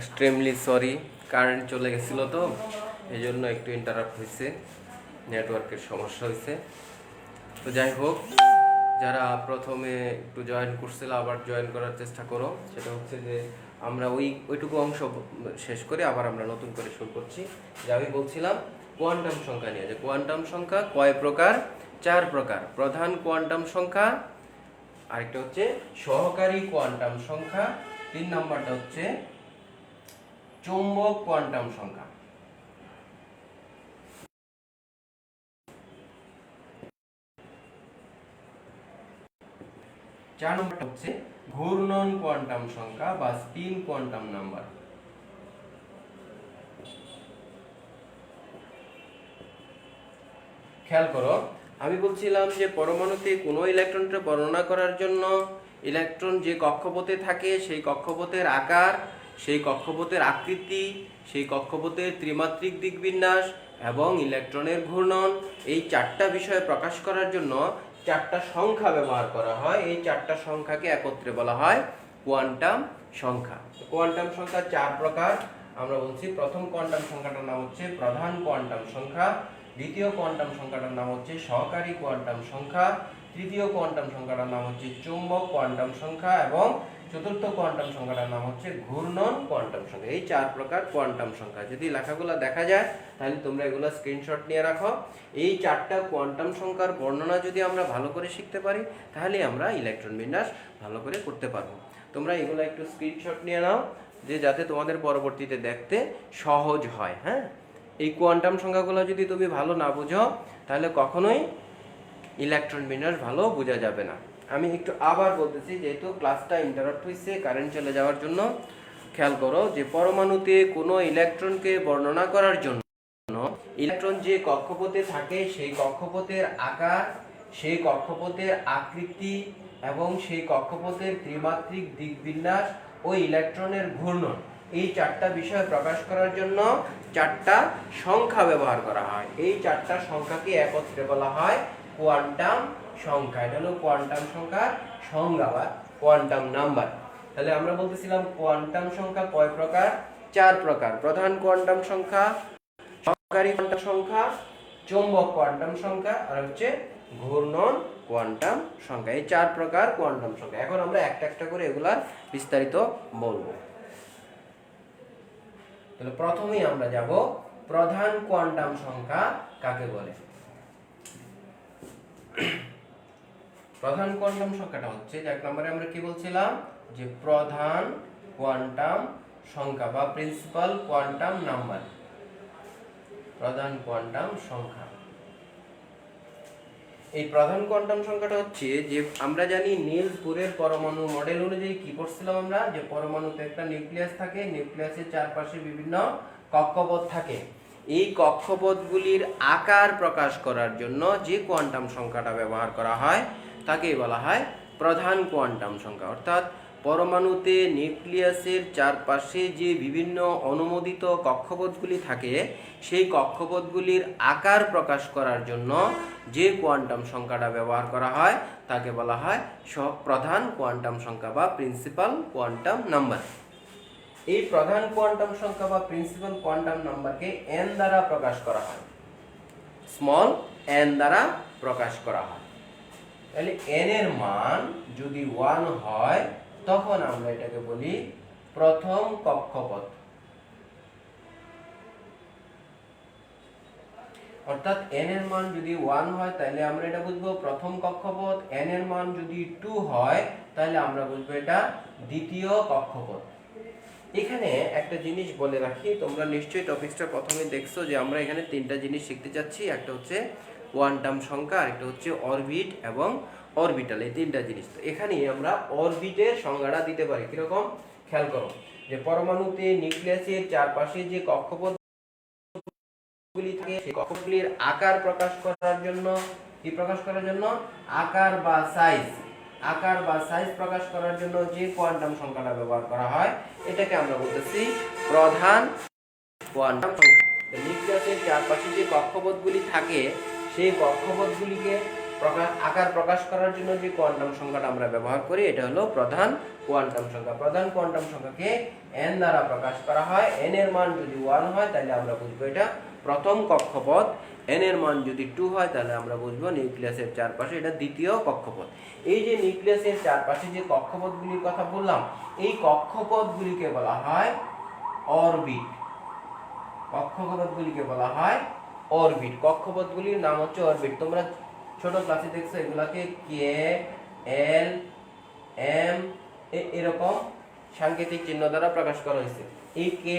Extremely sorry, current চলে গেছিলো তো এই জন্য একটু ইন্টারাপ্ট হয়েছে, নেটওয়ার্কের সমস্যা হয়েছে। তো যাই হোক, যারা প্রথমে একটু জয়েন করছিল আবার জয়েন করার চেষ্টা করো। সেটা হচ্ছে যে আমরা ওইটুকু অংশ শেষ করে আবার আমরা নতুন করে শুরু করছি। যে আমি বলছিলাম কোয়ান্টাম সংখ্যা নিয়ে, যে কোয়ান্টাম সংখ্যা কয় প্রকার? 4 প্রকার। প্রধান কোয়ান্টাম সংখ্যা, আরেকটা হচ্ছে সহকারী কোয়ান্টাম সংখ্যা, 3 নাম্বারটা হচ্ছে চৌম্বক কোয়ান্টাম সংখ্যা। চার নম্বরটা হচ্ছে ঘূর্ণন কোয়ান্টাম সংখ্যা বা স্পিন কোয়ান্টাম নাম্বার। খেয়াল করো, আমি বলছিলাম যে পরমাণুতে কোনো ইলেকট্রনকে বর্ণনা করার জন্য ইলেকট্রন যে কক্ষপথে থাকে সেই কক্ষপথের আকার, সেই কক্ষপথের আকৃতি, সেই কক্ষপথের ত্রিমাত্রিক দিকবিন্যাস এবং ইলেকট্রনের ঘূর্ণন, এই 4টা বিষয় প্রকাশ করার জন্য 4টা সংখ্যা ব্যবহার করা হয়। এই 4টা সংখ্যাকে একত্রে বলা হয় কোয়ান্টাম সংখ্যা। কোয়ান্টাম সংখ্যা 4 প্রকার। আমরা বলছি প্রথম কোয়ান্টাম সংখ্যাটার নাম হচ্ছে প্রধান কোয়ান্টাম সংখ্যা, দ্বিতীয় কোয়ান্টাম সংখ্যাটার নাম হচ্ছে সহকারী কোয়ান্টাম সংখ্যা, তৃতীয় কোয়ান্টাম সংখ্যাটার নাম হচ্ছে চৌম্বক কোয়ান্টাম সংখ্যা এবং চতুর্থ কোয়ান্টাম সংখ্যাটার নাম হচ্ছে ঘূর্ণন কোয়ান্টাম সংখ্যা। এই 4 প্রকার কোয়ান্টাম সংখ্যা। যদি লেখাগুলো দেখা যায় তাহলে তোমরা এগুলো স্ক্রিনশট নিয়ে রাখো। এই 4টা কোয়ান্টাম সংখ্যার বর্ণনা যদি আমরা ভালো করে শিখতে পারি তাহলে আমরা ইলেকট্রন বিন্যাস ভালো করে করতে পারবো। তোমরা এগুলো একটু স্ক্রিনশট নিয়ে নাও, যে যাতে তোমাদের পরবর্তীতে দেখতে সহজ হয়। হ্যাঁ, এই কোয়ান্টাম সংখ্যাগুলো যদি তুমি ভালো না বুঝো তাহলে কখনোই ইলেকট্রন বিন্যাস ভালো বোঝা যাবে না। আমি একটু আবার বলতেছি, যেহেতু ক্লাসটা ইন্টারাপ্ট হয়েছে কারেন্ট চলে যাওয়ার জন্য। খেয়াল করো যে পরমাণুতে কোনো ইলেকট্রনকে বর্ণনা করার জন্য ইলেকট্রন যে কক্ষপথে থাকে সেই কক্ষপথের আকার, সেই কক্ষপথের আকৃতি এবং সেই কক্ষপথের ত্রিমাত্রিক দিকবিন্যাস ও ইলেকট্রনের ঘূর্ণন, এই 4টা বিষয় প্রকাশ করার জন্য 4টা সংখ্যা ব্যবহার করা হয়। এই 4টা সংখ্যাকে একত্রে বলা হয় কোয়ান্টাম সংখ্যা। এটা হলো কোয়ান্টাম সংখ্যার সংজ্ঞা বা কোয়ান্টাম নাম্বার। তাহলে আমরা বলতেছিলাম কোয়ান্টাম সংখ্যা কয় প্রকার? 4 প্রকার। প্রধান কোয়ান্টাম সংখ্যা, সহকারী কোয়ান্টাম সংখ্যা, চৌম্বক কোয়ান্টাম সংখ্যা আর হচ্ছে ঘূর্ণন কোয়ান্টাম সংখ্যা। এই 4 প্রকার কোয়ান্টাম সংখ্যা। এখন আমরা একটা একটা করে এগুলার বিস্তারিত বলবো। তাহলে প্রথমেই আমরা যাব প্রধান কোয়ান্টাম সংখ্যা কাকে বলে। প্রধান কোয়ান্টাম সংখ্যাটা হচ্ছে, এক নম্বরে আমরা কি বলছিলাম, যে প্রধান কোয়ান্টাম সংখ্যা বা প্রিন্সিপাল কোয়ান্টাম নাম্বার। প্রধান কোয়ান্টাম সংখ্যা, এই প্রধান কোয়ান্টাম সংখ্যাটা হচ্ছে যে আমরা জানি নিলস বোরের পরমাণু মডেল অনুযায়ী কি পড়ছিলাম আমরা, যে পরমাণুতে একটা নিউক্লিয়াস থাকে, নিউক্লিয়াসের চারপাশে বিভিন্ন কক্ষপথ থাকে। এই কক্ষপথগুলির আকার প্রকাশ করার জন্য যে কোয়ান্টাম সংখ্যাটা ব্যবহার করা হয় তাকেই বলা হয় প্রধান কোয়ান্টাম সংখ্যা। অর্থাৎ পরমাণুতে নিউক্লিয়াসের চারপাশে যে বিভিন্ন অনুমোদিত কক্ষপথগুলি থাকে সেই কক্ষপথগুলির আকার প্রকাশ করার জন্য যে কোয়ান্টাম সংখ্যাটা ব্যবহার করা হয় তাকে বলা হয় প্রধান কোয়ান্টাম সংখ্যা বা প্রিন্সিপাল কোয়ান্টাম নাম্বার। এই প্রধান কোয়ান্টাম সংখ্যা বা প্রিন্সিপাল কোয়ান্টাম নাম্বারকে n দ্বারা প্রকাশ করা হয়, স্মল n দ্বারা প্রকাশ করা হয়। তাহলে n এর মান যদি 1 হয় তখন আমরা এটাকে বলি প্রথম কক্ষপথ। অর্থাৎ n এর মান যদি 1 হয় তাহলে আমরা এটা বুঝবো প্রথম কক্ষপথ। n এর মান যদি 2 হয় তাহলে আমরা বুঝবো এটা দ্বিতীয় কক্ষপথ। এখানে একটা জিনিস বলে রাখি, তোমরা নিশ্চয়ই টপিকসটা প্রথমে দেখছো যে আমরা এখানে 3টা জিনিস শিখতে যাচ্ছি। একটা হচ্ছে কোয়ান্টাম সংখ্যা, আরেকটা হচ্ছে অরবিট এবং অরবিটাল, এই 3টা জিনিস। তো এখানে আমরা অরবিটের সংজ্ঞাটা দিতে পারি কিরকম, খেয়াল করো, যে পরমাণুতে নিউক্লিয়াসের চারপাশে যে কক্ষপথগুলি থাকে সেই কক্ষপথগুলির আকার প্রকাশ করার জন্য কি প্রকাশ করার জন্য আকার বা সাইজ, আকার বা সাইজ প্রকাশ করার জন্য যে কোয়ান্টাম সংখ্যাটা ব্যবহার করা হয় এটাকে আমরা বলতেছি প্রধান কোয়ান্টাম সংখ্যা। নিউক্লিয়াসের চারপাশে যে কক্ষপথগুলি থাকে সেই কক্ষপথগুলিকে আকার প্রকাশ করার জন্য যে কোয়ান্টাম সংখ্যাটা আমরা ব্যবহার করি এটা হলো প্রধান কোয়ান্টাম সংখ্যা। প্রধান কোয়ান্টাম সংখ্যাকে n দ্বারা প্রকাশ করা হয়। n এর মান যদি 1 হয় তাহলে আমরা বুঝবো এটা প্রথম কক্ষপথ, n এর মান যদি 2 হয় তাহলে আমরা বুঝবো নিউক্লিয়াসের চারপাশে এটা দ্বিতীয় কক্ষপথ। এই যে নিউক্লিয়াসের চারপাশে যে কক্ষপথগুলির কথা বললাম, এই কক্ষপথগুলিকে বলা হয় অরবিট। কক্ষপথগুলিকে বলা হয় অরবিট। কক্ষপথগুলির নাম হচ্ছে অরবিট। তোমরা ছোট ক্লাসে দেখছো এগুলাকে কে, এল, এম এরকম সাংকেতিক চিহ্ন দ্বারা প্রকাশ করা হয়েছে। এই কে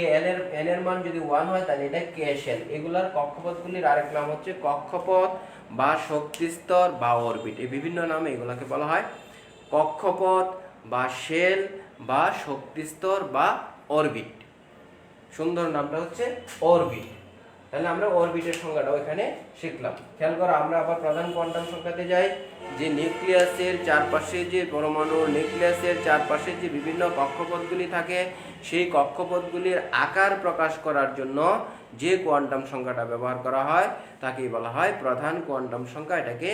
এন এর মান যদি 1 হয় তাহলে এটা কে শেল। এগুলার কক্ষপথগুলির আরেক নাম হচ্ছে কক্ষপথ বা শক্তিস্তর বা অরবিট। এই বিভিন্ন নামে এগুলাকে বলা হয় কক্ষপথ বা শেল বা শক্তিস্তর বা অরবিট। সুন্দর নামটা হচ্ছে অরবিট। তাহলে আমরা অরবিটের সংজ্ঞাটাও এখানে শিখলাম। খেয়াল করো, আমরা আবার প্রধান কোয়ান্টাম সংখ্যাতে যাই। যে নিউক্লিয়াসের চারপাশে যে পরমাণু, নিউক্লিয়াসের চারপাশে যে বিভিন্ন কক্ষপথগুলি থাকে, সেই কক্ষপথগুলির আকার প্রকাশ করার জন্য যে কোয়ান্টাম সংখ্যাটা ব্যবহার করা হয় তাকেই বলা হয় প্রধান কোয়ান্টাম সংখ্যা। এটাকে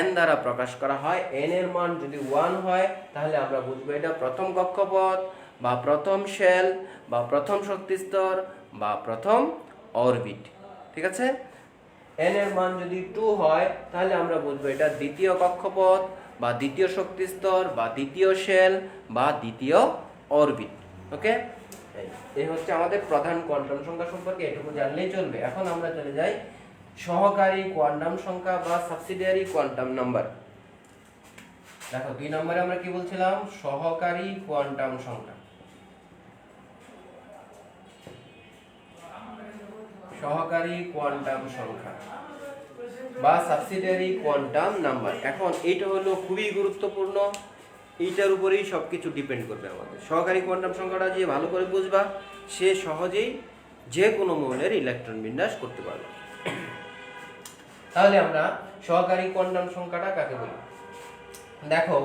n দ্বারা প্রকাশ করা হয়। n এর মান যদি 1 হয় তাহলে আমরা বুঝবো এটা প্রথম কক্ষপথ বা প্রথম শেল বা প্রথম শক্তিস্তর বা প্রথম অরবিট। ঠিক আছে? n এর মান যদি 2 হয় তাহলে আমরা বুঝবো এটা দ্বিতীয় কক্ষপথ বা দ্বিতীয় শক্তিস্তর বা দ্বিতীয় শেল বা দ্বিতীয় অরবিট। ওকে, এই হচ্ছে আমাদের প্রধান কোয়ান্টাম সংখ্যা সম্পর্কে এটুকু জানলেই চলবে। এখন আমরা চলে যাই সহকারী কোয়ান্টাম সংখ্যা বা সাবসিডিয়ারি কোয়ান্টাম নাম্বার। দেখো 2 নম্বরে আমরা কি বলছিলাম? সহকারী কোয়ান্টাম সংখ্যা। সহকারী কোয়ান্টাম সংখ্যা বা সাবসিডিয়ারি কোয়ান্টাম নাম্বার। এখন এটা হলো খুবই গুরুত্বপূর্ণ, এইটার উপরেই সবকিছু ডিপেন্ড করবে আমাদের। সহকারী কোয়ান্টাম সংখ্যাটা যে ভালো করে বুঝবা সে সহজেই যে কোনো মৌলের ইলেকট্রন বিন্যাস করতে পারবে। তাহলে আমরা সহকারী কোয়ান্টাম সংখ্যাটা কাকে বলি? দেখো,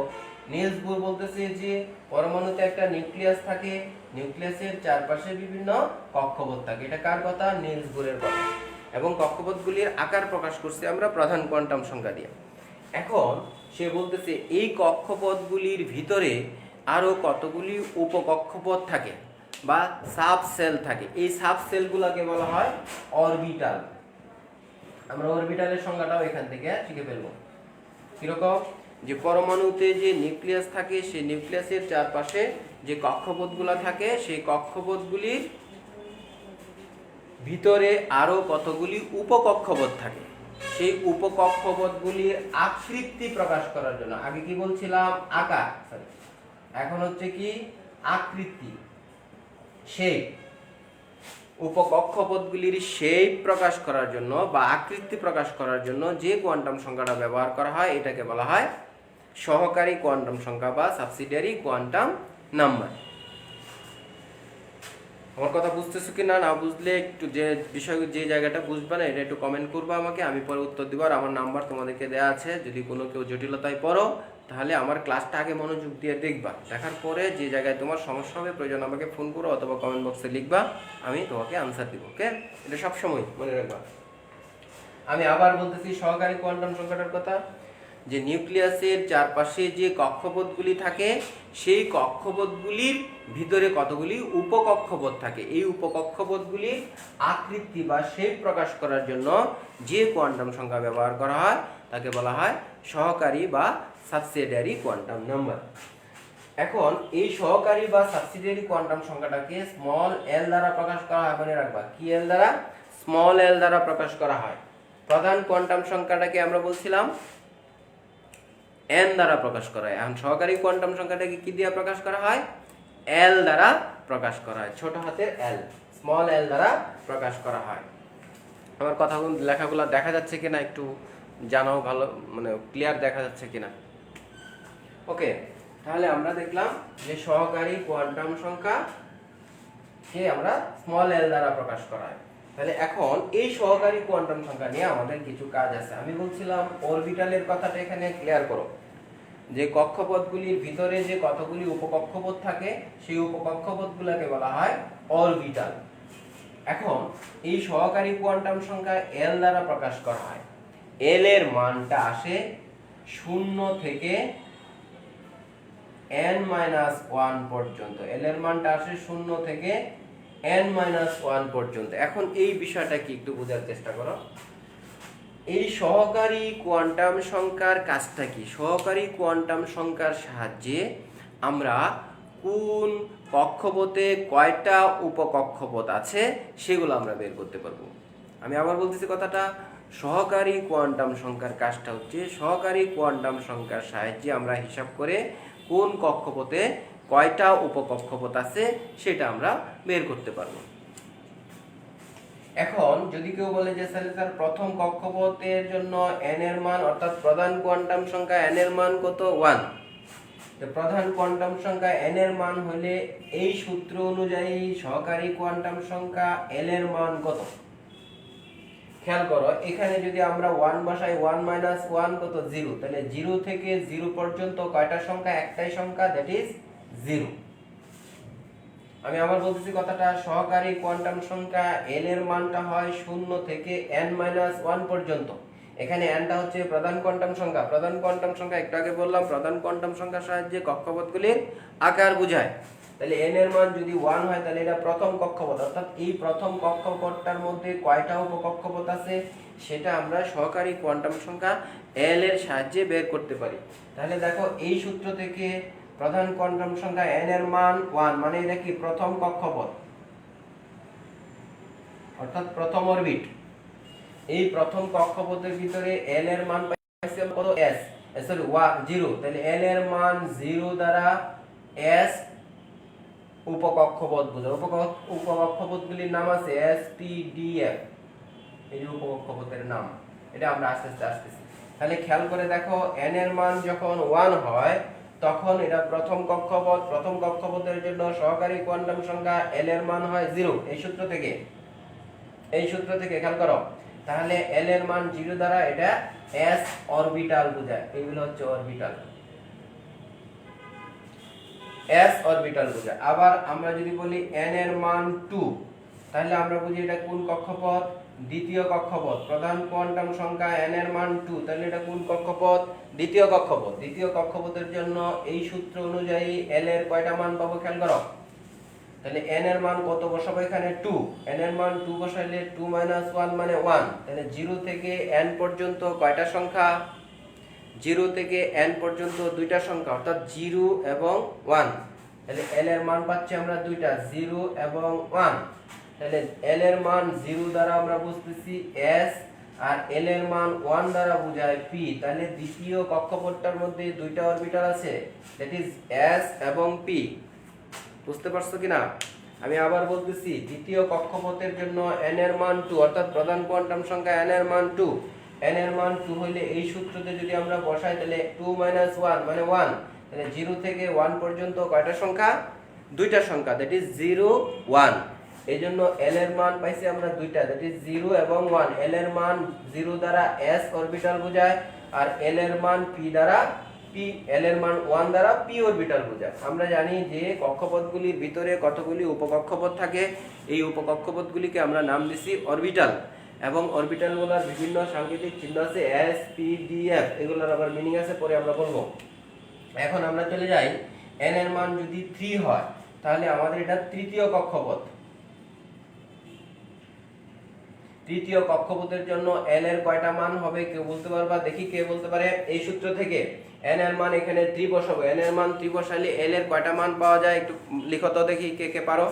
নিলস বোর বলতেছে যে পরমাণুতে একটা নিউক্লিয়াস থাকে, নিউক্লিয়াসের চারপাশে বিভিন্ন কক্ষপথ থাকে। এটা কার কথা? নিলস বোরের কথা। এবং কক্ষপথগুলির আকার প্রকাশ করছে আমরা প্রধান কোয়ান্টাম সংখ্যা দিয়ে। এখন সে বলতেছে এই কক্ষপথগুলির ভিতরে আরো কতগুলি উপকক্ষপথ থাকে বা সাব সেল থাকে। এই সাব সেলগুলোকে বলা হয় অরবিটাল। আমরা অরবিটালের সংজ্ঞাটাও এখান থেকে শিখে ফেলবো। কিরকম? যে পরমাণুতে যে নিউক্লিয়াস থাকে সেই নিউক্লিয়াসের চারপাশে যে কক্ষপথগুলো থাকে সেই কক্ষপথগুলির ভিতরে আরো কতগুলি উপকক্ষপথ থাকে। সেই উপকক্ষপথগুলির আকৃতি প্রকাশ করার জন্য, আগে কি বলছিলাম? আকার, এখন হচ্ছে কি আকৃতি, শেপ। উপকক্ষপথগুলির শেপ প্রকাশ করার জন্য বা আকৃতি প্রকাশ করার জন্য যে কোয়ান্টাম সংখ্যাটা ব্যবহার করা হয় এটাকে বলা হয় সহকারী কোয়ান্টাম সংখ্যা বা সাবসিডিয়ারি কোয়ান্টাম নাম্বার। আমার কথা বুঝতেছো কি না? না বুঝলে একটু যে বিষয় যে জায়গাটা বুঝবে না এটা একটু কমেন্ট করবা আমাকে, আমি পরে উত্তর দিব। আর আমার নাম্বার তোমাদেরকে দেওয়া আছে, যদি কোনো কেউ জটিলতায় পড়ো তাহলে আমার ক্লাসটা আগে মনোযোগ দিয়ে দেখবা, দেখার পরে যে জায়গায় তোমার সমস্যা হবে প্রয়োজন আমাকে ফোন করো অথবা কমেন্ট বক্সে লিখবা, আমি তোমাকে আনসার দিব। ওকে, এটা সবসময় মনে রাখবা। আমি আবার বলতেছি সহকারী কোয়ান্টাম সংখ্যাটার কথা। যে নিউক্লিয়াসের চারপাশে যে কক্ষপথগুলি থাকে সেই কক্ষপথগুলির ভিতরে কতগুলি উপকক্ষপথ থাকে। এই উপকক্ষপথগুলির আকৃতি বা শেপ প্রকাশ করার জন্য যে কোয়ান্টাম সংখ্যা ব্যবহার করা হয় তাকে বলা হয় সহকারী বা সাবসিডিয়ারি কোয়ান্টাম নাম্বার। এখন এই সহকারী বা সাবসিডিয়ারি কোয়ান্টাম সংখ্যাটাকে স্মল এল দ্বারা প্রকাশ করা হয়। মনে রাখবা, কি এল দ্বারা? স্মল এল দ্বারা প্রকাশ করা হয়। প্রধান কোয়ান্টাম সংখ্যাটাকে আমরা বলছিলাম n দ্বারা প্রকাশ করা হয়। এখন সহকারী কোয়ান্টাম সংখ্যাটাকে কি দিয়ে প্রকাশ করা হয়? l দ্বারা প্রকাশ করা হয়। ছোট হাতের l, স্মল l দ্বারা প্রকাশ করা হয়। আমার কথাগুলো লেখাগুলো দেখা যাচ্ছে কিনা একটু জানাও, ভালো মানে ক্লিয়ার দেখা যাচ্ছে কিনা। ওকে, তাহলে আমরা দেখলাম যে সহকারী কোয়ান্টাম সংখ্যা কে আমরা স্মল l দ্বারা প্রকাশ করা হয়। তাহলে এখন এই সহকারী কোয়ান্টাম সংখ্যা নিয়ে আমাদের কিছু কাজ আছে। আমি বলছিলাম অরবিটালের কথাটা এখানে ক্লিয়ার করো, যে কক্ষপথগুলির ভিতরে যে কতগুলি উপকক্ষপথ থাকে সেই উপকক্ষপথগুলোকে বলা হয় অরবিটাল। এখন এই সহকারী কোয়ান্টাম সংখ্যা l দ্বারা প্রকাশ করা হয়। l এর মানটা আসে শূন্য থেকে n-1 পর্যন্ত, l এর মানটা আসে শূন্য থেকে n-1 পর্যন্ত। এখন এই বিষয়টা কি একটু বোঝার চেষ্টা করো। এই সহকারী কোয়ান্টাম সংখ্যার কাজটা কি? সহকারী কোয়ান্টাম সংখ্যার সাহায্যে আমরা কোন কক্ষপথে কয়টা উপকক্ষপথ আছে সেগুলো আমরা বের করতে পারবো। আমি আবার বলতেছি কথাটা, সহকারী কোয়ান্টাম সংখ্যার কাজটা হচ্ছে সহকারী কোয়ান্টাম সংখ্যার সাহায্যে আমরা হিসাব করে কোন কক্ষপথে কয়টা উপকক্ষপথ আছে সেটা আমরা বের করতে পারবো। এখন যদি কেউ বলে যে স্যার প্রথম কক্ষপথের জন্য n এর মান অর্থাৎ প্রধান কোয়ান্টাম সংখ্যা n এর মান কত 1, তো প্রধান কোয়ান্টাম সংখ্যা n এর মান হলে এই সূত্র অনুযায়ী সহকারী কোয়ান্টাম সংখ্যা l এর মান কত? খেয়াল করো, এখানে যদি আমরা 1 বসাই 1 - 1 কত 0, তাহলে 0 থেকে 0 পর্যন্ত কয়টা সংখ্যা? একটাই সংখ্যা, দ্যাট ইজ 0। আমি আবার বলতেছি কথাটা, সহকারী কোয়ান্টাম সংখ্যা l এর মানটা হয় 0 থেকে n-1 পর্যন্ত। এখানে n টা হচ্ছে প্রধান কোয়ান্টাম সংখ্যা। প্রধান কোয়ান্টাম সংখ্যা একটু আগে বললাম প্রধান কোয়ান্টাম সংখ্যার সাহায্যে কক্ষপথগুলির আকার বোঝায়। তাহলে n এর মান যদি 1 হয় তাহলে এটা প্রথম কক্ষপথ, অর্থাৎ এই প্রথম কক্ষপথটার মধ্যে কয়টা উপকক্ষপথ আছে সেটা আমরা সহকারী কোয়ান্টাম সংখ্যা l এর সাহায্যে বের করতে পারি। তাহলে দেখো, এই সূত্র থেকে প্রধান কোয়ান্টাম সংখ্যা n এর মান 1, মানে এটা কি প্রথম কক্ষপথ অর্থাৎ প্রথম অরবিট। এই প্রথম কক্ষপথের ভিতরে l এর মান পাইছি কত? s, সরি 0, তাহলে l এর মান 0 দ্বারা s উপকক্ষপথ বোঝায়। উপকক্ষপথগুলির নাম আছে s, p, d, f, এই যে উপকক্ষপথের নাম, এটা আমরা আস্তে আস্তে আসতেছি। তাহলে খেয়াল করে দেখো, n এর মান যখন 1 হয় তখন এটা প্রথম কক্ষপথ। প্রথম কক্ষপথের জন্য সহকারী কোয়ান্টাম সংখ্যা l এর মান হয় 0, এই সূত্র থেকে খেয়াল করো। তাহলে l এর মান 0 দ্বারা এটা s অরবিটাল বোঝায়। এইগুলো হচ্ছে অরবিটাল, s অরবিটাল বোঝায়। আবার আমরা যদি বলি n এর মান 2, তাহলে আমরা বুঝি এটা কোন কক্ষপথ? দ্বিতীয় কক্ষপথ। প্রধান কোয়ান্টাম সংখ্যা n এর মান 2, তাহলে এটা কোন কক্ষপথ? দ্বিতীয় কক্ষপথ। দ্বিতীয় কক্ষপথের জন্য এই সূত্র অনুযায়ী l এর কয়টা মান পাবো খেয়াল করো। তাহলে n এর মান কত বসাবো? এখানে 2, n এর মান 2 বসাইলে 2 - 1 মানে 1, তাহলে 0 থেকে n পর্যন্ত কয়টা সংখ্যা? 0 থেকে n পর্যন্ত দুইটা সংখ্যা, অর্থাৎ 0 এবং 1। তাহলে l এর মান পাচ্ছি আমরা দুইটা, 0 এবং 1। তাহলে l এর মান 0 দ্বারা আমরা বুঝতেছি s, আর l এর মান 1 দ্বারা বোঝায় p। তাহলে দ্বিতীয় কক্ষপথটার মধ্যে দুইটা অরবিটাল আছে, দ্যাট ইজ s এবং p। বুঝতে পারছো কিনা? আমি আবার বলতেছি, দ্বিতীয় কক্ষপথের জন্য n এর মান 2, অর্থাৎ প্রধান কোয়ান্টাম সংখ্যা n এর মান 2। n এর মান 2 হইলে এই সূত্রতে যদি আমরা বসাই তাহলে 2 - 1 মানে 1, তাহলে 0 থেকে 1 পর্যন্ত কয়টা সংখ্যা? দুইটা সংখ্যা, দ্যাট ইজ 0, 1। এইজন্য l এর মান পাইছি আমরা দুইটা, দ্যাট ইজ 0 এবং 1। l এর মান 0 দ্বারা s অরবিটাল বোঝায়, আর l এর মান p দ্বারা l এর মান 1 দ্বারা p অরবিটাল বোঝায়। আমরা জানি যে কক্ষপথগুলির ভিতরে কতগুলি উপকক্ষপথ থাকে, এই উপকক্ষপথগুলিকে আমরা নাম দিছি অরবিটাল, এবং অরবিটালগুলোর বিভিন্ন সাংকেতিক চিহ্ন আছে s, p, d, f, এগুলোর আবার মিনিং আছে, পরে আমরা বলবো। এখন আমরা চলে যাই, n এর মান যদি 3 হয় তাহলে আমাদের এটা তৃতীয় কক্ষপথ। তৃতীয় কক্ষপথের জন্য l এর কয়টা মান হবে কেউ বলতে পারবা? দেখি কে বলতে পারে। এই সূত্র থেকে n এর মান এখানে 3 বসাবো, n এর মান 3 বসাইলে l এর কয়টা মান পাওয়া যায় একটু লিখো তো দেখি, কে কে পারো?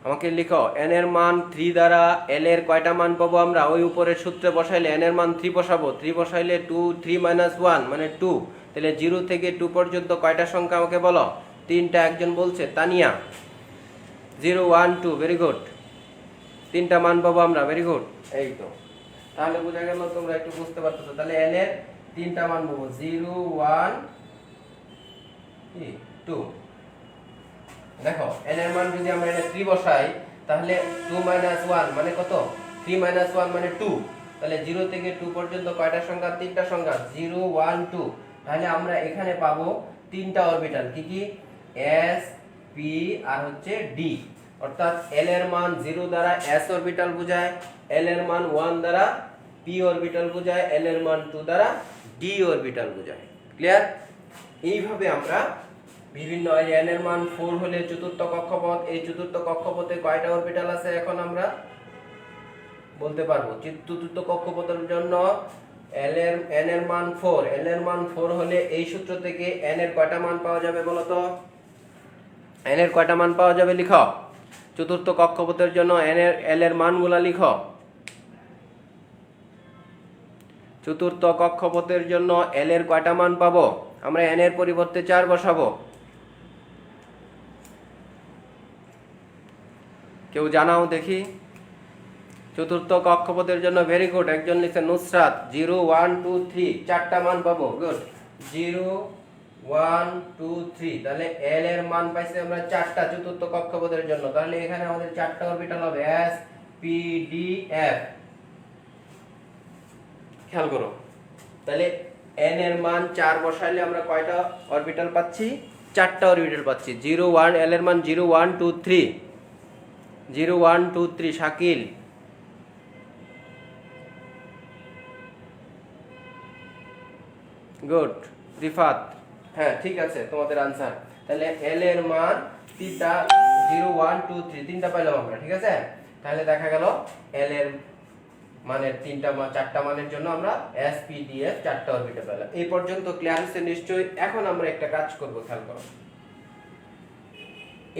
আমাকে লিখো, n এর মান 3 দ্বারা l এর কয়টা মান পাবো আমরা? ওই উপরের সূত্রে বসাইলে n এর মান 3 বসাবো, 3 বসাইলে 3 - 1 মানে 2, তাহলে 0 থেকে 2 পর্যন্ত কয়টা সংখ্যা আমাকে বলো? তিনটা। একজন বলছে তানিয়া, 0, 1, 2, ভেরি গুড। তিনটা মান পাবো আমরা, ভেরি গুড। এই তো, তাহলে বোঝা গেল তোমরা একটু বুঝতে পারতেছো। তাহলে l এর তিনটা মান পাবো, 0, 1, 2। দেখো, n এর মান যদি আমরা এটা 3 বসাই তাহলে 2 - 1 মানে কত? 3 - 1 মানে 2, তাহলে 0 থেকে 2 পর্যন্ত কয়টা সংখ্যা? তিনটা সংখ্যা, 0, 1, 2। তাহলে আমরা এখানে পাবো তিনটা অরবিটাল, কি কি? s, p আর হচ্ছে d। অর্থাৎ এল এর মান 0 দ্বারা s অরবিটাল বোঝায়, এল এর মান 1 দ্বারা p অরবিটাল বোঝায়, এল এর মান 2 দ্বারা d অরবিটাল বোঝায়। ক্লিয়ার? এইভাবে আমরা বিভিন্ন n এর মান 4 হলে চতুর্থ কক্ষপথ, এই চতুর্থ কক্ষপথে কয়টা অরবিটাল আছে এখন আমরা বলতে পারবো। চতুর্থ কক্ষপথের জন্য n এর মান 4, n এর মান 4 হলে এই সূত্র থেকে n এর কয়টা মান পাওয়া যাবে বলো তো? n এর কয়টা মান পাওয়া যাবে লিখো। চতুর্থ কক্ষপথের জন্য l এর মানগুলা লিখো। চতুর্থ কক্ষপথের জন্য l এর কয়টা মান পাবো? আমরা n এর পরিবর্তে 4 বসাবো। কেউ জানাও দেখি। চতুর্থ কক্ষপথের জন্য ভেরি গুড, একজন লিখছে নুসরাত। 0 1 2 3 চারটা মান পাবো। গুড, 0 1 2 3। তাহলে এল এর মান পাইছি আমরা চারটা চতুর্থ কক্ষপথের জন্য। তাহলে এখানে আমাদের চারটা অরবিটাল হবে এস পি ডি এফ। খেয়াল করো, তাহলে এন এর মান 4 বসাইলে আমরা কয়টা অরবিটাল পাচ্ছি? চারটা অরবিটাল পাচ্ছি। 0 1, এল এর মান 0 1 2 3, 0 1 2 3। শাকিল, গুড। রিফাত, হ্যাঁ ঠিক আছে তোমাদের আনসার। তাহলে এল এর মান তিনটা, 0 1 2 3 তিনটা পাইলাম আমরা, ঠিক আছে? তাহলে দেখা গেল এল এর মানের চারটা মানের জন্য আমরা এস পি ডি এফ চারটা অরবিটাল পেলাম। এই পর্যন্ত ক্লিয়ার হচ্ছে নিশ্চয়ই? এখন আমরা একটা কাজ করব, খেয়াল করো।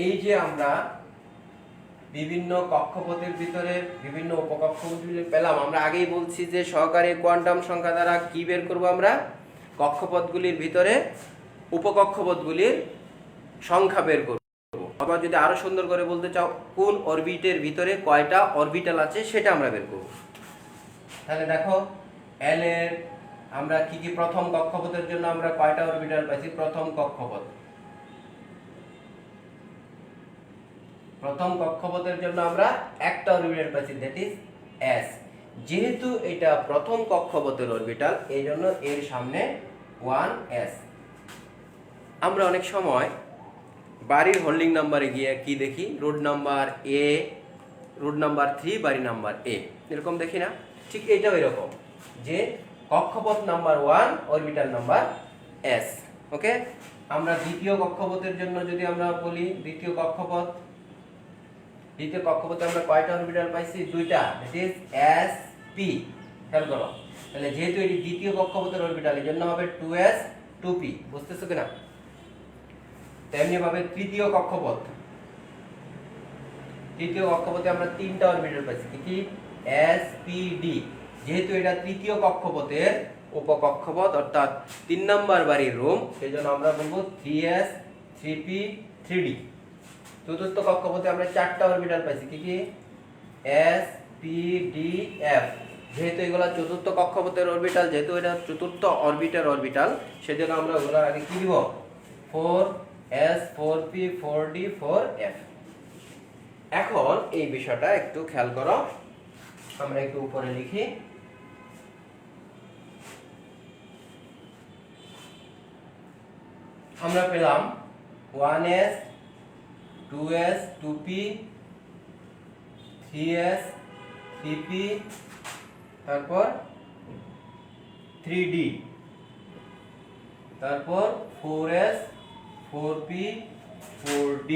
এই যে আমরা বিভিন্ন কক্ষপথের ভিতরে বিভিন্ন উপকক্ষপথগুলি পেলাম, আমরা আগেই বলছি যে সহকারী কোয়ান্টাম সংখ্যা দ্বারা কি বের করব? আমরা কক্ষপথগুলির ভিতরে উপকক্ষপথগুলির সংখ্যা বের করব। আবার যদি আরো সুন্দর করে বলতে চাও, কোন অরবিটের ভিতরে কয়টা অরবিটাল আছে সেটা আমরা বের করব। তাহলে দেখো, এল এর আমরা কি প্রথম কক্ষপথের জন্য আমরা কয়টা অরবিটাল পাইছি? প্রথম কক্ষপথের জন্য আমরা একটা অরবিটাল পাইছি, দ্যাট ইজ এস। যেহেতু এটা প্রথম কক্ষপথের অরবিটাল, এই জন্য এর সামনে 1s। আমরা অনেক সময় বাড়ির হোল্ডিং নাম্বারে গিয়ে কি দেখি? Road number A, road number 3, বাড়ি নাম্বার এ, এরকম দেখি না? ঠিক এটাও এরকম, যে কক্ষপথ নাম্বার 1, অরবিটাল নাম্বার s। ওকে, আমরা দ্বিতীয় কক্ষপথের জন্য যদি আমরা বলি, দ্বিতীয় কক্ষপথে আমরা কয়টা অরবিটাল পাইছি? দুইটা, দ্যাট ইজ এস পি। খেয়াল করো, তাহলে যেহেতু এটি দ্বিতীয় কক্ষপথের অরবিটাল, এর জন্য হবে 2s 2p। বুঝতেছো কিনা? তেমনি ভাবে তৃতীয় কক্ষপথে আমরা তিনটা অরবিটাল পাইছি, কি এস পি ডি। যেহেতু এটা তৃতীয় কক্ষপথের উপকক্ষপথ, অর্থাৎ 3 নাম্বার বাড়ির রুম, সেজন্য আমরা বলবো 3s 3p 3d। চতুর্থ কক্ষপথে আমরা চারটা অরবিটাল পাইছি, কি এস পি ডি এফ। যেহেতু এগুলা চতুর্থ কক্ষপথের অরবিটাল, যেহেতু এটা চতুর্থ অরবিটাল, সেজন্য আমরা ওগুলোর আগে কি দিব? 4s 4p 4d 4f। এখন এই বিষয়টা একটু খেয়াল করো, আমরা একটু উপরে লিখি। আমরা পেলাম 1s 2s 2p 3s 3p, তারপর 3d, তারপর 4s 4p 4d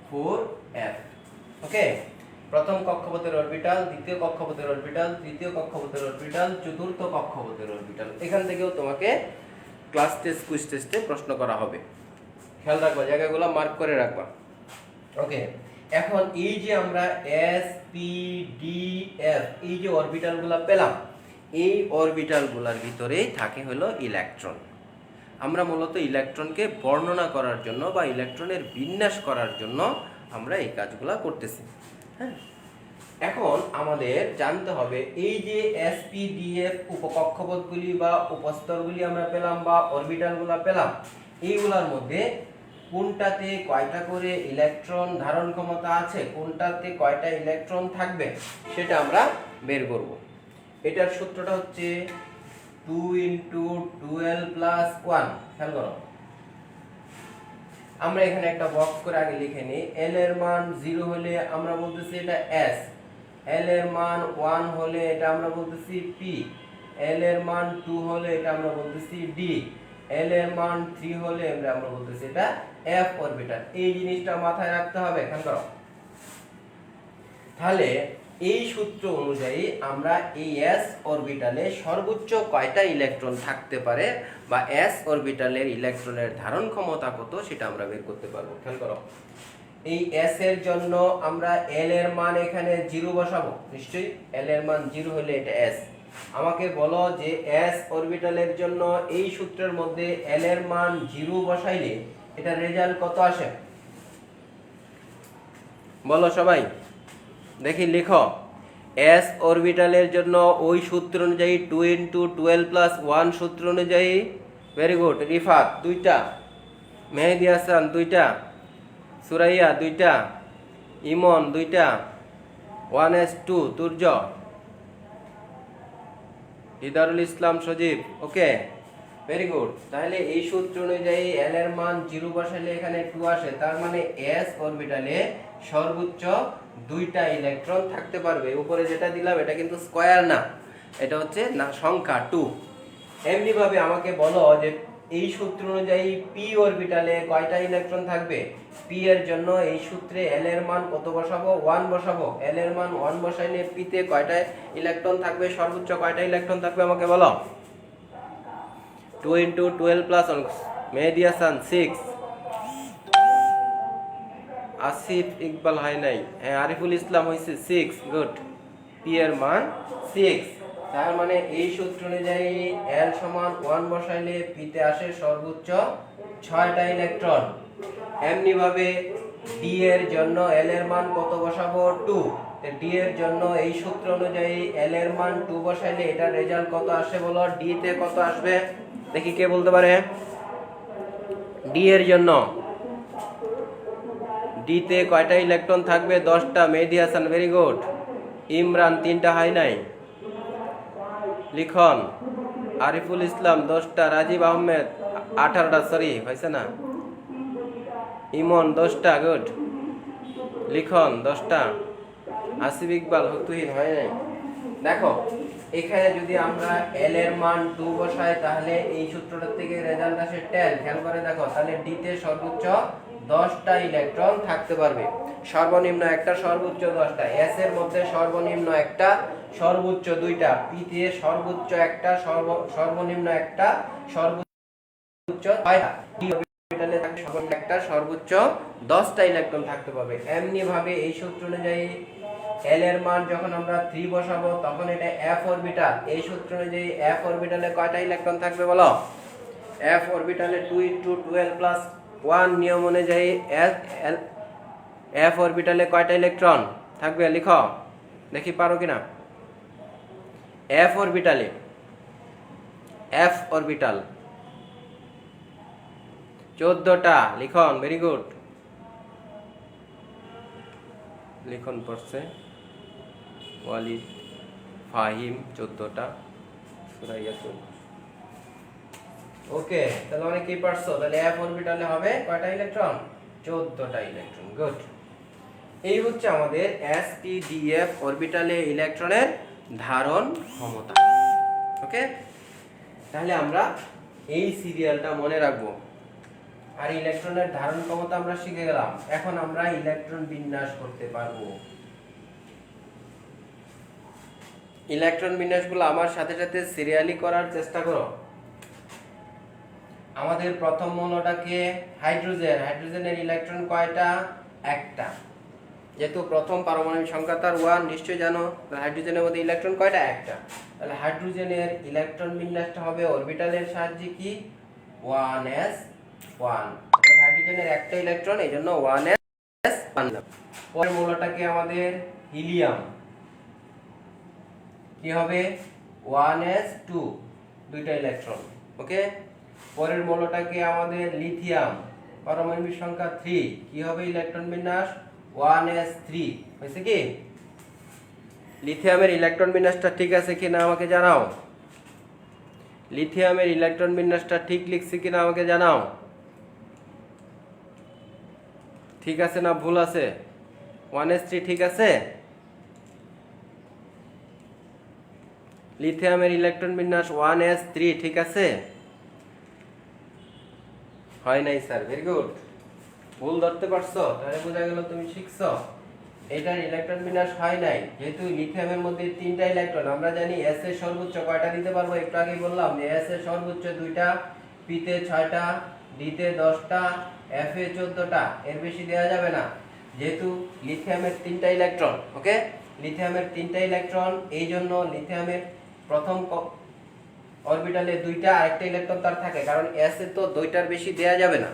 4f। ওকে, প্রথম কক্ষপথের অরবিটাল, দ্বিতীয় কক্ষপথের অরবিটাল, তৃতীয় কক্ষপথের অরবিটাল, চতুর্থ কক্ষপথের অরবিটাল। এখান থেকেও তোমাকে ক্লাস টেস্ট, কুইজ টেস্টে প্রশ্ন করা হবে। খেয়াল রাখবা, জায়গাগুলো মার্ক করে রাখবা। ওকে, এখন এই যে আমরা এস পি ডি এফ, এই যে অরবিটালগুলো পেলাম, এই অরবিটালগুলোর ভিতরেই থাকে হলো ইলেকট্রন। আমরা মূলত ইলেকট্রনকে বর্ণনা করার জন্য বা ইলেকট্রনের বিন্যাস করার জন্য আমরা এই কাজগুলো করতেছি। হ্যাঁ, এখন আমাদের জানতে হবে এই যে এসপিডিএফ উপকক্ষপথগুলি বা উপস্তরগুলি আমরা পেলাম বা অরবিটালগুলো পেলাম, এইগুলোর মধ্যে কোনটাতে কয়টা করে ইলেকট্রন ধারণ ক্ষমতা আছে, কোনটাতে কয়টা ইলেকট্রন থাকবে, সেটা আমরা বের করব। এটার সূত্রটা হচ্ছে 2 × 12 + 1। খেয়াল করো, আমরা এখানে একটা বক্স করে আগে লিখে নিই। এল এর মান 0 হলে আমরা বলতেছি এটা এস, এল এর মান 1 হলে এটা আমরা বলতেছি পি, এল এর মান 2 হলে এটা আমরা বলতেছি ডি, এল এর মান 3 হলে আমরা বলতেছি এটা এফ অরবিটাল। এই জিনিসটা মাথায় রাখতে হবে। খেয়াল করো, তাহলে এই সূত্র অনুযায়ী আমরা এই এস অরবিটালে সর্বোচ্চ কয়টা ইলেকট্রন থাকতে পারে বা এস অরবিটালের ইলেকট্রনের ধারণ ক্ষমতা কত সেটা আমরা বের করতে পারবো। খেয়াল করো, এই এস এর জন্য আমরা এল এর মান এখানে 0 বসাবো। নিশ্চয়ই এল এর মান 0 হলে এটা এস। আমাকে বলো যে এস অরবিটালের জন্য এই সূত্রের মধ্যে এল এর মান 0 বসাইলে এটা রেজাল্ট কত আসে বলো সবাই, দেখি লিখো। এস অরবিটালের জন্য ওই সূত্র অনুযায়ী 2 × 12 + 1 সূত্র অনুযায়ী, ভেরি গুড, রিফাত 2টা, মেহেদি হাসান 2টা, সুরাইয়া 2টা, ইমন 2টা, 1s2 তুর্য, হিদারুল ইসলাম সজীব, ওকে, ভেরি গুড। তাহলে এই সূত্র অনুযায়ী এল এর মান 0 বসালে এখানে 2 আসে, তার মানে এস অরবিটালে সর্বোচ্চ 2টা ইলেকট্রন থাকতে পারবে। উপরে যেটা দিলাম এটা কিন্তু স্কয়ার না, এটা হচ্ছে না সংখ্যা 2। এমনি ভাবে আমাকে বলো যে এই সূত্র অনুযায়ী পি অরবিটালে কয়টা ইলেকট্রন থাকবে। পি এর জন্য এই সূত্রে এল এর মান কত বসাবো, 1 বসাবো। এল এর মান 1 বসাইলে পি তে কয়টা ইলেকট্রন থাকবে, সর্বোচ্চ কয়টা ইলেকট্রন থাকবে আমাকে বলো। 2 × 12 + 1, মেহেদি হাসান 6, আসিফ ইকবাল হয় নাই, হ্যাঁ আরিফুল ইসলাম হয়েছে 6, গুড। পি এর মান 6, তার মানে এই সূত্র অনুযায়ী এল সমান 1 বসাইলে পি তে আসে সর্বোচ্চ 6টা ইলেকট্রন। এমনি ভাবে ডি এর জন্য এল এর মান কত বসাবো, 2। ডি এর জন্য এই সূত্র অনুযায়ী এল এর মান 2 বসাইলে এটা রেজাল্ট কত আসে বলো। ডি তে কত আসবে দেখি, কে বলতে পারে। ডি এর জন্য ডি তে কয়টা ইলেকট্রন থাকবে, 10টা, মেহেদি হাসান ভেরি গুড। ইমরান 3টা হয় নাই, লিখন। আরিফুল ইসলাম 10টা, রাজীব আহমেদ 18টা, সরি হয়েছে না। ইমন 10টা, গুড। লিখন 10টা। আসিফ ইকবাল হতুহীন হয় নাই। দেখো এখানে যদি আমরা এল এর মান 2 বসাই তাহলে এই সূত্রটা থেকে রেজাল্ট আসে 10। খেয়াল করে দেখো, তাহলে ডি তে সর্বোচ্চ 10টা ইলেকট্রন থাকতে পারবে। সর্বনিম্ন একটা, সর্বোচ্চ 10টা। এস এর মধ্যে সর্বনিম্ন একটা, সর্বোচ্চ 2টা। পি তে সর্বোচ্চ একটা, সর্বনিম্ন একটা, সর্বোচ্চ 6টা। ডি অরবিটালে থাকে সর্বনিম্ন একটা, সর্বোচ্চ 10টা ইলেকট্রন থাকতে পারবে। এমনি ভাবে এই সূত্র অনুযায়ী এল এর মান যখন আমরা 3 বসাবো তখন এটা এফ অরবিটাল। এই সূত্র অনুযায়ী এফ অরবিটালে কয়টা ইলেকট্রন থাকবে বলো। এফ অরবিটালে 2 × 12 + 1 নিয়ম অনুযায়ী এফ অরবিটালে কয়টা ইলেকট্রন থাকবে লিখো, দেখি পারো কিনা। এফ অরবিটালে, এফ অরবিটাল 14টা, লিখন ভেরি গুড। লিখন পড়ছে ওয়ালিদ ফাহিম 14টা, সুরাইয়া 14। ওকে, তাহলে অনেকেই পারছো। তাহলে এফ অরবিটালে হবে কয়টা ইলেকট্রন, 14টা ইলেকট্রন, গুড। এই হচ্ছে আমাদের এস পি ডি এফ অরবিটালে ইলেকট্রনের ধারণ ক্ষমতা। ওকে, তাহলে আমরা এই সিরিয়ালটা মনে রাখবো। আর ইলেকট্রনের ধারণ ক্ষমতা আমরা শিখে গেলাম। এখন আমরা ইলেকট্রন বিন্যাস করতে পারবো। ইলেকট্রন বিন্যাসগুলো আমার সাথে সাথে সিরিয়ালি করার চেষ্টা করো। আমাদের প্রথম মৌলটাকে হাইড্রোজেন, হাইড্রোজেনের ইলেকট্রন কয়টা, একটা। যেহেতু প্রথম পারমাণবিক সংখ্যা তার 1 নিশ্চয়ই জানো, হাইড্রোজেনের মধ্যে ইলেকট্রন কয়টা, একটা। তাহলে হাইড্রোজেনের ইলেকট্রন বিন্যাসটা হবে অরবিটালের সাহায্যে কি, 1s1। হাইড্রোজেনের একটা ইলেকট্রন, এইজন্য 1s1। পরের মৌলটাকে আমাদের হিলিয়াম, কি হবে 1s2, 2টা ইলেকট্রন, ওকে। পরের মৌলটাকে আমাদের লিথিয়াম, পারমাণবিক সংখ্যা 3, কি হবে ইলেকট্রন বিন্যাস 1s3, হয়েছে কি। লিথিয়ামের ইলেকট্রন বিন্যাসটা ঠিক আছে কিনা আমাকে জানাও। লিথিয়ামের ইলেকট্রন বিন্যাসটা ঠিক লিখছি কিনা আমাকে জানাও। ঠিক আছে না ভুল আছে? 1s3 ঠিক আছে? লিথিয়ামের ইলেকট্রন বিন্যাস 1s3 ঠিক আছে? হয় নাই স্যার, ভেরি গুড। ভুল ধরতে পারছো, তাহলে বোঝা গেল তুমি শিখছো। এটার ইলেকট্রন বিন্যাস হয় নাই, যেহেতু লিথিয়ামের মধ্যে 3টা ইলেকট্রন। আমরা জানি s এর সর্বোচ্চ কয়টা দিতে পারবো, একটু আগেই বললাম যে s এর সর্বোচ্চ 2টা, p তে 6টা, d তে 10টা, f এ 14টা, এর বেশি দেওয়া যাবে না। যেহেতু লিথিয়ামের 3টা ইলেকট্রন, ওকে, লিথিয়ামের 3টা ইলেকট্রন, এই জন্য লিথিয়ামের প্রথম অরবিটালে 2টা, আরেকটা ইলেকট্রন তার থাকে, কারণ s এ তো 2টার বেশি দেওয়া যাবে না।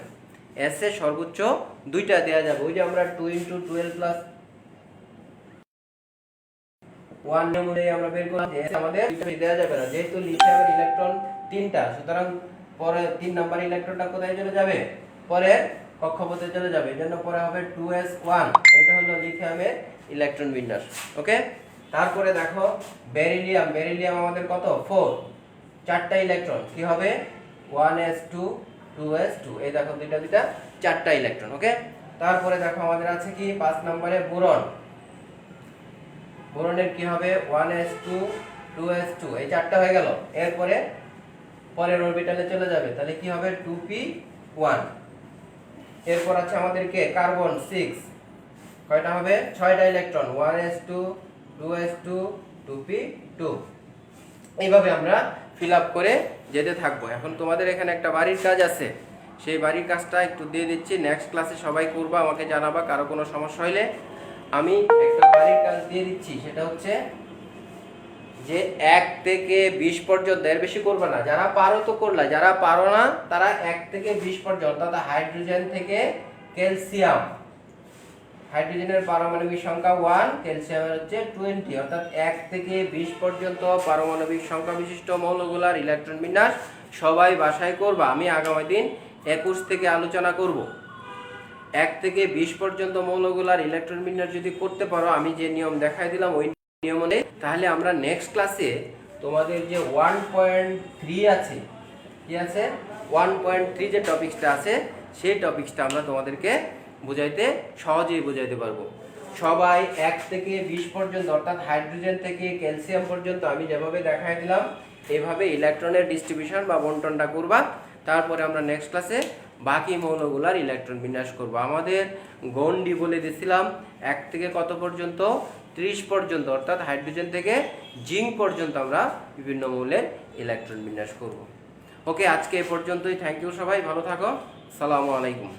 s এ সর্বোচ্চ 2টা দেওয়া যাবে। ওই যে আমরা 2 × 12 + 1 নিয়ম অনুযায়ী আমরা বের করলাম যে s আমাদের 2টা দেওয়া যাবে না, যেহেতু লিথিয়ামের ইলেকট্রন 3টা, সুতরাং পরে 3 নাম্বার ইলেকট্রনটা কোথায় চলে যাবে? পরে কক্ষপথে চলে যাবে। এজন্য পরে হবে 2s1। এটা হলো লিথিয়ামের ইলেকট্রন বিন্যাস, ওকে। তারপরে দেখো বেরিলিয়াম। বেরিলিয়াম আমাদের কত? 4, 4টা ইলেকট্রন। কি হবে? 1s2 2s2। এই দেখো 2টা 2টা 4টা ইলেকট্রন, ওকে। তারপরে দেখো আমাদের আছে কি 5 নম্বরে বোরন। বোরনের কি হবে? 1s2 2s2। এই 4টা হয়ে গেল। এরপরে পরের অরবিটালে চলে যাবে, তাহলে কি হবে? 2p1। এরপর আছে আমাদের কে? কার্বন 6। কয়টা হবে? 6টা ইলেকট্রন, 1s2 2s2 2p2। এইভাবে আমরা ফিল আপ করে যেতে থাকবো। এখন তোমাদের এখানে একটা বাড়ির কাজ আছে, সেই বাড়ির কাজটা একটু দিয়ে দিচ্ছি। নেক্সট ক্লাসে সবাই করবা, আমাকে জানাবা কারো কোনো সমস্যা হলে। আমি একটা বাড়ির কাজ দিয়ে দিচ্ছি, সেটা হচ্ছে যে 1 থেকে 20 পর্যন্ত, এর বেশি করবে না। যারা পারো তো করলা, যারা পারো না তারা 1 থেকে 20 পর্যন্ত, অর্থাৎ হাইড্রোজেন থেকে ক্যালসিয়াম। হাইড্রোজেনের পারমাণবিক সংখ্যা 1, ক্যালসিয়ামের হচ্ছে 20, অর্থাৎ 1 থেকে 20 পর্যন্ত পারমাণবিক সংখ্যা বিশিষ্ট মৌলগুলোর ইলেকট্রন বিন্যাস সবাই বাসায় করবা। আমি আগামী দিন 21 থেকে আলোচনা করব। 1 থেকে 20 পর্যন্ত মৌলগুলোর ইলেকট্রন বিন্যাস যদি করতে পারো, আমি যে নিয়ম দেখাই দিলাম ওই নিয়ম অনুযায়ী, তাহলে আমরা নেক্সট ক্লাসে তোমাদের যে 1.3 আছে, কি আছে? 1.3 যে টপিকসটা আছে, সেই টপিকসটা আমরা তোমাদেরকে সহজেই বুঝাইতে পারবো। সবাই 1 থেকে 20 পর্যন্ত, অর্থাৎ হাইড্রোজেন থেকে ক্যালসিয়াম পর্যন্ত আমি যেভাবে দেখাই দিলাম, এইভাবে ইলেকট্রনের ডিস্ট্রিবিউশন বা বন্টনটা করবা। তারপরে আমরা নেক্সট ক্লাসে বাকি মৌলগুলার ইলেকট্রন বিন্যাস করব। আমাদের গন্ডি বলে দিয়েছিলাম 1 থেকে কত পর্যন্ত? 30 পর্যন্ত, অর্থাৎ হাইড্রোজেন থেকে জিঙ্ক পর্যন্ত আমরা বিভিন্ন মৌলের ইলেকট্রন বিন্যাস করব। ওকে, আজকে এ পর্যন্তই। থ্যাংক ইউ, সবাই ভালো থাকো। আসসালামু আলাইকুম।